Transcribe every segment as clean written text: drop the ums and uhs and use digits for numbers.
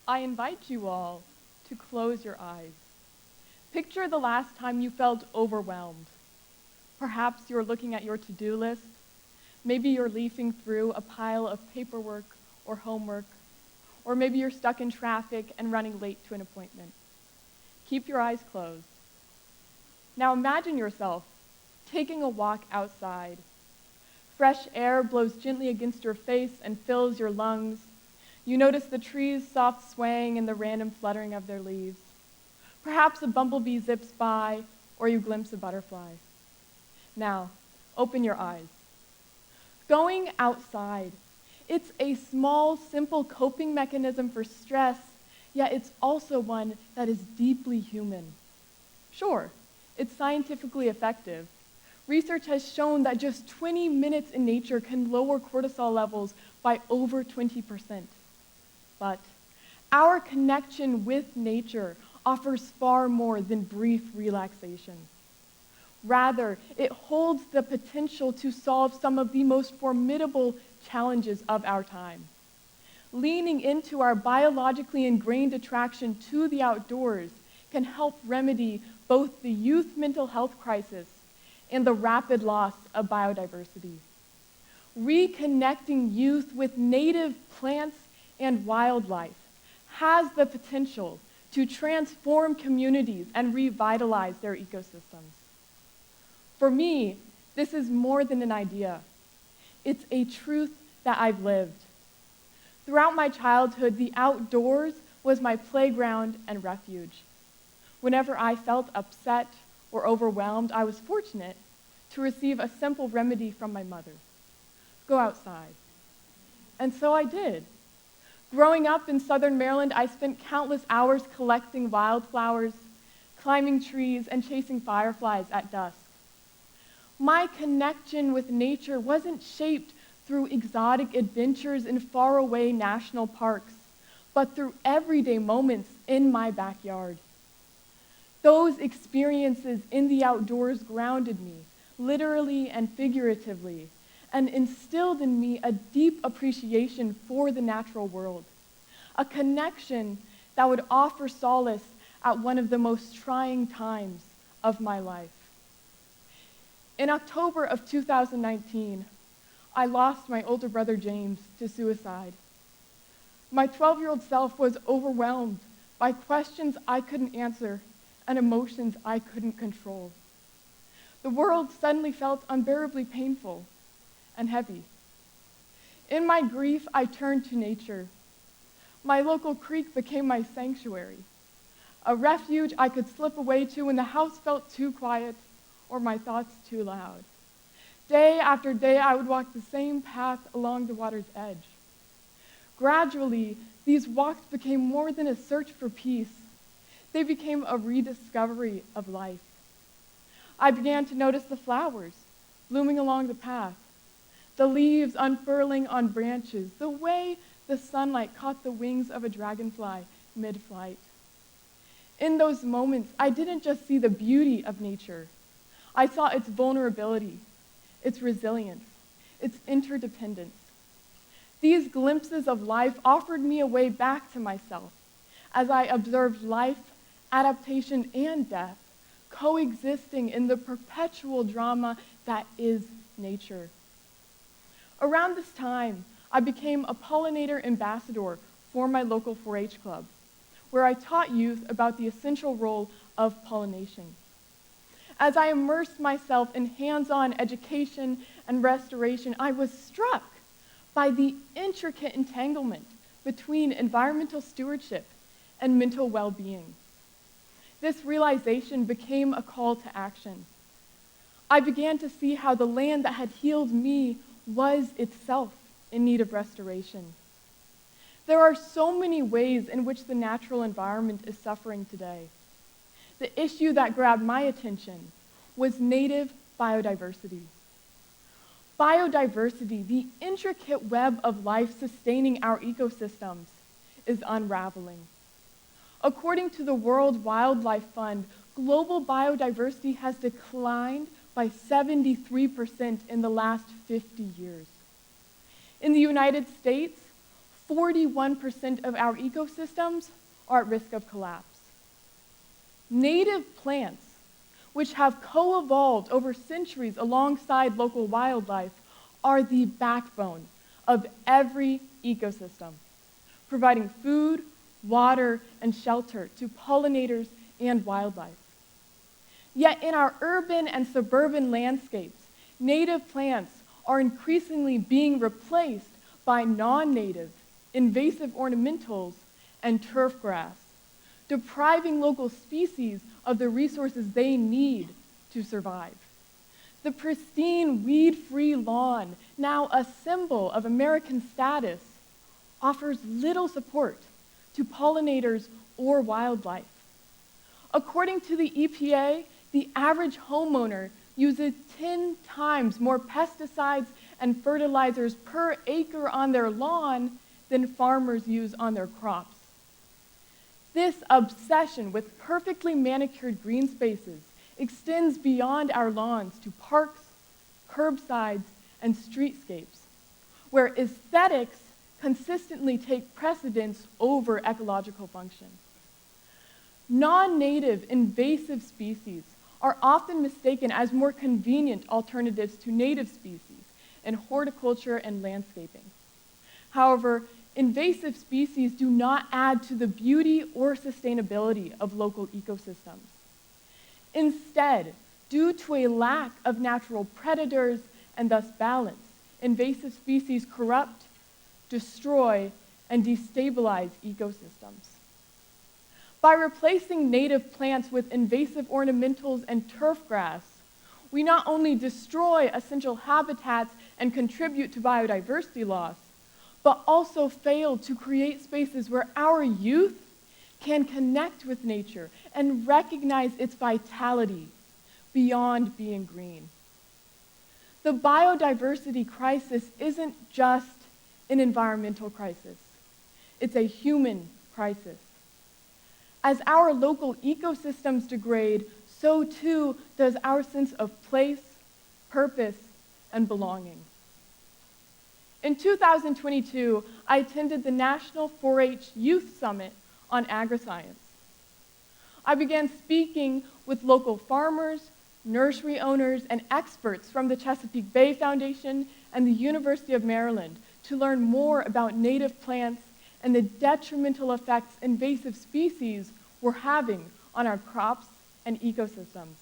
I invite you all to close your eyes. Picture the last time you felt overwhelmed. Perhaps you're looking at your to-do list. Maybe you're leafing through a pile of paperwork or homework. Or maybe you're stuck in traffic and running late to an appointment. Keep your eyes closed. Now imagine yourself taking a walk outside. Fresh air blows gently against your face and fills your lungs. You notice the trees' soft swaying and the random fluttering of their leaves. Perhaps a bumblebee zips by, or you glimpse a butterfly. Now, open your eyes. Going outside. It's a small, simple coping mechanism for stress, yet it's also one that is deeply human. Sure, it's scientifically effective. Research has shown that just 20 minutes in nature can lower cortisol levels by over 20%. But our connection with nature offers far more than brief relaxation. Rather, it holds the potential to solve some of the most formidable challenges of our time. Leaning into our biologically ingrained attraction to the outdoors can help remedy both the youth mental health crisis and the rapid loss of biodiversity. Reconnecting youth with native plants and wildlife has the potential to transform communities and revitalize their ecosystems. For me, this is more than an idea. It's a truth that I've lived. Throughout my childhood, the outdoors was my playground and refuge. Whenever I felt upset or overwhelmed, I was fortunate to receive a simple remedy from my mother: go outside. And so I did. Growing up in southern Maryland, I spent countless hours collecting wildflowers, climbing trees, and chasing fireflies at dusk. My connection with nature wasn't shaped through exotic adventures in faraway national parks, but through everyday moments in my backyard. Those experiences in the outdoors grounded me, literally and figuratively, and instilled in me a deep appreciation for the natural world, a connection that would offer solace at one of the most trying times of my life. In October of 2019, I lost my older brother James to suicide. My 12-year-old self was overwhelmed by questions I couldn't answer and emotions I couldn't control. The world suddenly felt unbearably painful and heavy. In my grief, I turned to nature. My local creek became my sanctuary, a refuge I could slip away to when the house felt too quiet or my thoughts too loud. Day after day, I would walk the same path along the water's edge. Gradually, these walks became more than a search for peace. They became a rediscovery of life. I began to notice the flowers blooming along the path, the leaves unfurling on branches, the way the sunlight caught the wings of a dragonfly mid-flight. In those moments, I didn't just see the beauty of nature. I saw its vulnerability, its resilience, its interdependence. These glimpses of life offered me a way back to myself as I observed life, adaptation, and death coexisting in the perpetual drama that is nature. Around this time, I became a pollinator ambassador for my local 4-H club, where I taught youth about the essential role of pollination. As I immersed myself in hands-on education and restoration, I was struck by the intricate entanglement between environmental stewardship and mental well-being. This realization became a call to action. I began to see how the land that had healed me was itself in need of restoration. There are so many ways in which the natural environment is suffering today. The issue that grabbed my attention was native biodiversity. Biodiversity, the intricate web of life sustaining our ecosystems, is unraveling. According to the World Wildlife Fund, global biodiversity has declined by 73% in the last 50 years. In the United States, 41% of our ecosystems are at risk of collapse. Native plants, which have co-evolved over centuries alongside local wildlife, are the backbone of every ecosystem, providing food, water, and shelter to pollinators and wildlife. Yet in our urban and suburban landscapes, native plants are increasingly being replaced by non-native, invasive ornamentals, and turf grass, depriving local species of the resources they need to survive. The pristine, weed-free lawn, now a symbol of American status, offers little support to pollinators or wildlife. According to the EPA, the average homeowner uses 10 times more pesticides and fertilizers per acre on their lawn than farmers use on their crops. This obsession with perfectly manicured green spaces extends beyond our lawns to parks, curbsides, and streetscapes, where aesthetics consistently take precedence over ecological function. Non-native invasive species are often mistaken as more convenient alternatives to native species in horticulture and landscaping. However, invasive species do not add to the beauty or sustainability of local ecosystems. Instead, due to a lack of natural predators and thus balance, invasive species corrupt, destroy, and destabilize ecosystems. By replacing native plants with invasive ornamentals and turf grass, we not only destroy essential habitats and contribute to biodiversity loss, but also fail to create spaces where our youth can connect with nature and recognize its vitality beyond being green. The biodiversity crisis isn't just an environmental crisis. It's a human crisis. As our local ecosystems degrade, so too does our sense of place, purpose, and belonging. In 2022, I attended the National 4-H Youth Summit on Agriscience. I began speaking with local farmers, nursery owners, and experts from the Chesapeake Bay Foundation and the University of Maryland to learn more about native plants and the detrimental effects invasive species were having on our crops and ecosystems.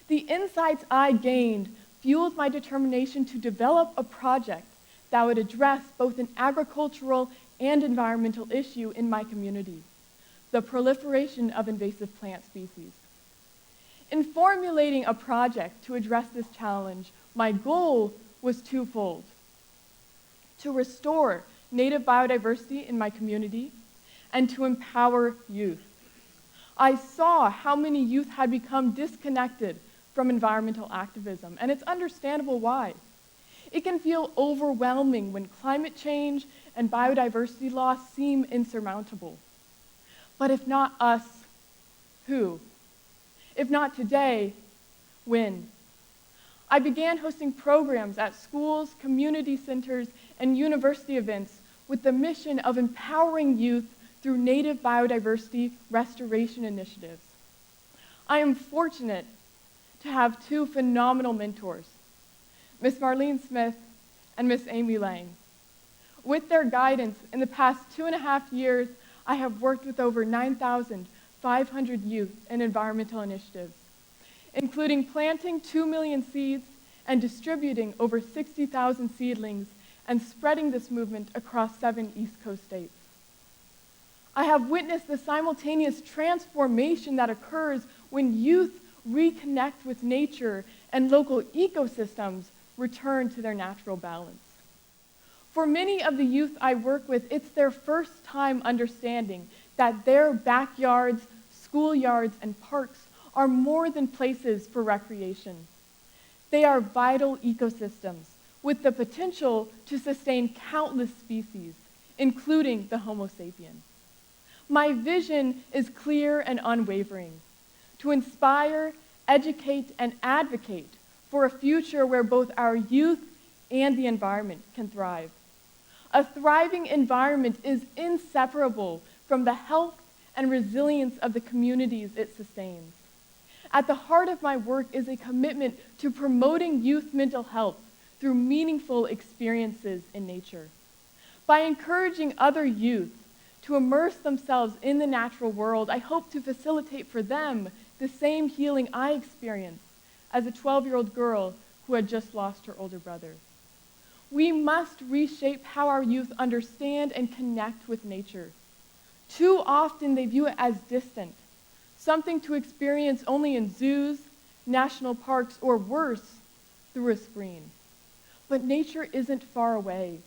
The insights I gained fueled my determination to develop a project that would address both an agricultural and environmental issue in my community: the proliferation of invasive plant species. In formulating a project to address this challenge, my goal was twofold: to restore native biodiversity in my community and to empower youth. I saw how many youth had become disconnected from environmental activism, and it's understandable why. It can feel overwhelming when climate change and biodiversity loss seem insurmountable. But if not us, who? If not today, when? I began hosting programs at schools, community centers, and university events with the mission of empowering youth through native biodiversity restoration initiatives. I am fortunate to have two phenomenal mentors, Ms. Marlene Smith and Ms. Amy Lang. With their guidance, in the past 2.5 years, I have worked with over 9,500 youth in environmental initiatives, including planting 2 million seeds and distributing over 60,000 seedlings and spreading this movement across 7 East Coast states. I have witnessed the simultaneous transformation that occurs when youth reconnect with nature and local ecosystems return to their natural balance. For many of the youth I work with, it's their first time understanding that their backyards, schoolyards, and parks are more than places for recreation. They are vital ecosystems with the potential to sustain countless species, including the Homo sapien. My vision is clear and unwavering: to inspire, educate, and advocate for a future where both our youth and the environment can thrive. A thriving environment is inseparable from the health and resilience of the communities it sustains. At the heart of my work is a commitment to promoting youth mental health through meaningful experiences in nature. By encouraging other youth to immerse themselves in the natural world, I hope to facilitate for them the same healing I experienced as a 12-year-old girl who had just lost her older brother. We must reshape how our youth understand and connect with nature. Too often they view it as distant, something to experience only in zoos, national parks, or worse, through a screen. But nature isn't far away.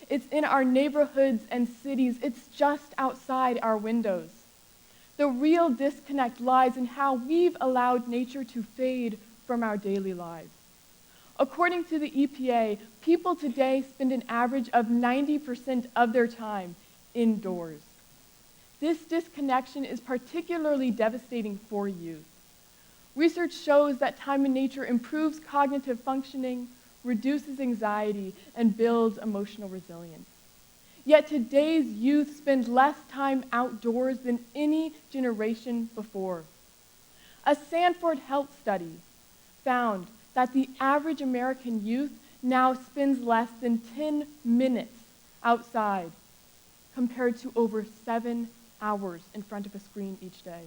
It's in our neighborhoods and cities. It's just outside our windows. The real disconnect lies in how we've allowed nature to fade from our daily lives. According to the EPA, people today spend an average of 90% of their time indoors. This disconnection is particularly devastating for youth. Research shows that time in nature improves cognitive functioning, reduces anxiety, and builds emotional resilience. Yet today's youth spend less time outdoors than any generation before. A Stanford Health study found that the average American youth now spends less than 10 minutes outside, compared to over 7 hours in front of a screen each day.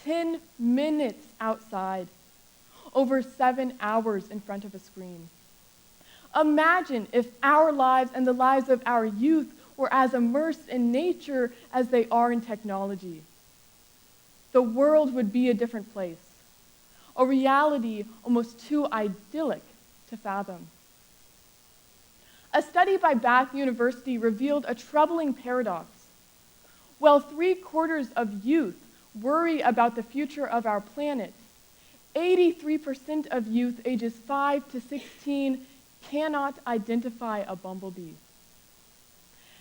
10 minutes outside, over 7 hours in front of a screen. Imagine if our lives and the lives of our youth were as immersed in nature as they are in technology. The world would be a different place, a reality almost too idyllic to fathom. A study by Bath University revealed a troubling paradox. While 3/4 of youth worry about the future of our planet, 83% of youth ages 5 to 16 cannot identify a bumblebee.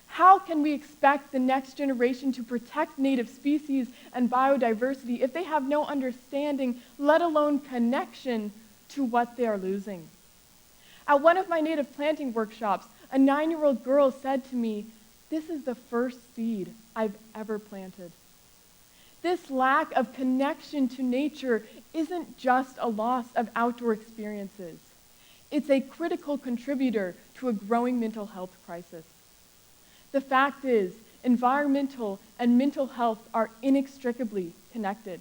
How can we expect the next generation to protect native species and biodiversity if they have no understanding, let alone connection, to what they are losing? At one of my native planting workshops, a 9-year-old girl said to me, "This is the first seed I've ever planted." This lack of connection to nature isn't just a loss of outdoor experiences. It's a critical contributor to a growing mental health crisis. The fact is, environmental and mental health are inextricably connected.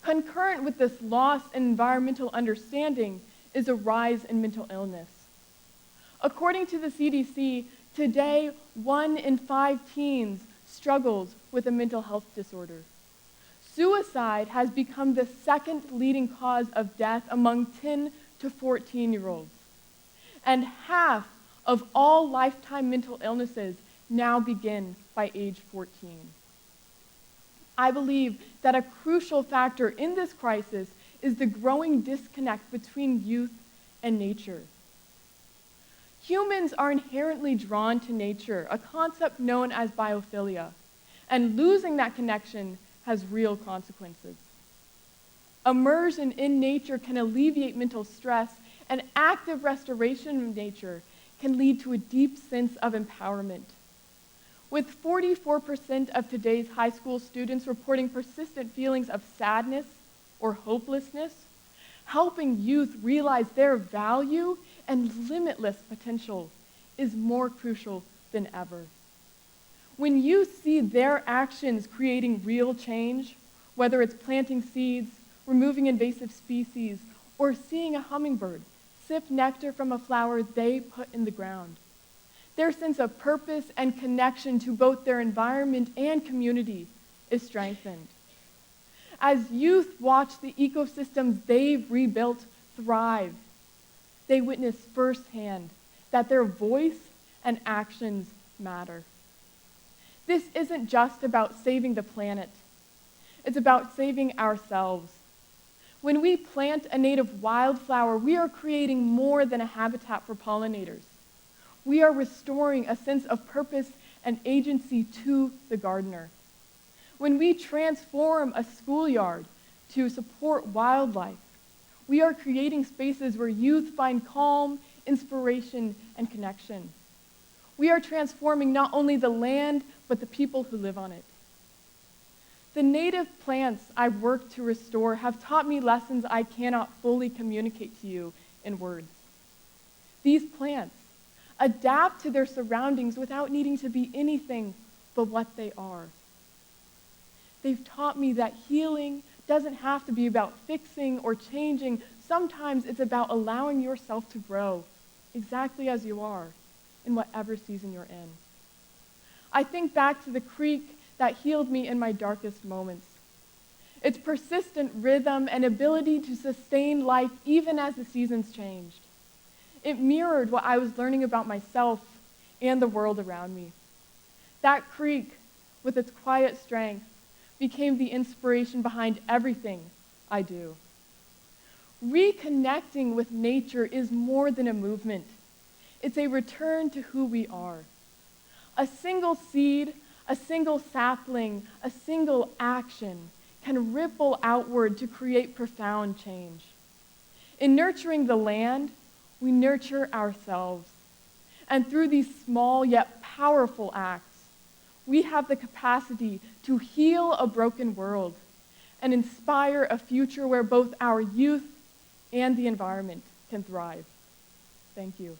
Concurrent with this loss in environmental understanding is a rise in mental illness. According to the CDC, today 1 in 5 teens struggles with a mental health disorder. Suicide has become the second leading cause of death among 10 to 14-year-olds. And half of all lifetime mental illnesses now begin by age 14. I believe that a crucial factor in this crisis is the growing disconnect between youth and nature. Humans are inherently drawn to nature, a concept known as biophilia, and losing that connection has real consequences. Immersion in nature can alleviate mental stress, and active restoration of nature can lead to a deep sense of empowerment. With 44% of today's high school students reporting persistent feelings of sadness or hopelessness, helping youth realize their value and limitless potential is more crucial than ever. When youth see their actions creating real change, whether it's planting seeds, removing invasive species, or seeing a hummingbird sip nectar from a flower they put in the ground, their sense of purpose and connection to both their environment and community is strengthened. As youth watch the ecosystems they've rebuilt thrive, they witness firsthand that their voice and actions matter. This isn't just about saving the planet. It's about saving ourselves. When we plant a native wildflower, we are creating more than a habitat for pollinators. We are restoring a sense of purpose and agency to the gardener. When we transform a schoolyard to support wildlife, we are creating spaces where youth find calm, inspiration, and connection. We are transforming not only the land, but the people who live on it. The native plants I've worked to restore have taught me lessons I cannot fully communicate to you in words. These plants adapt to their surroundings without needing to be anything but what they are. They've taught me that healing doesn't have to be about fixing or changing. Sometimes it's about allowing yourself to grow exactly as you are in whatever season you're in. I think back to the creek that healed me in my darkest moments. Its persistent rhythm and ability to sustain life even as the seasons changed. It mirrored what I was learning about myself and the world around me. That creek, with its quiet strength, became the inspiration behind everything I do. Reconnecting with nature is more than a movement. It's a return to who we are. A single seed, a single sapling, a single action can ripple outward to create profound change. In nurturing the land, we nurture ourselves. And through these small yet powerful acts, we have the capacity to heal a broken world and inspire a future where both our youth and the environment can thrive. Thank you.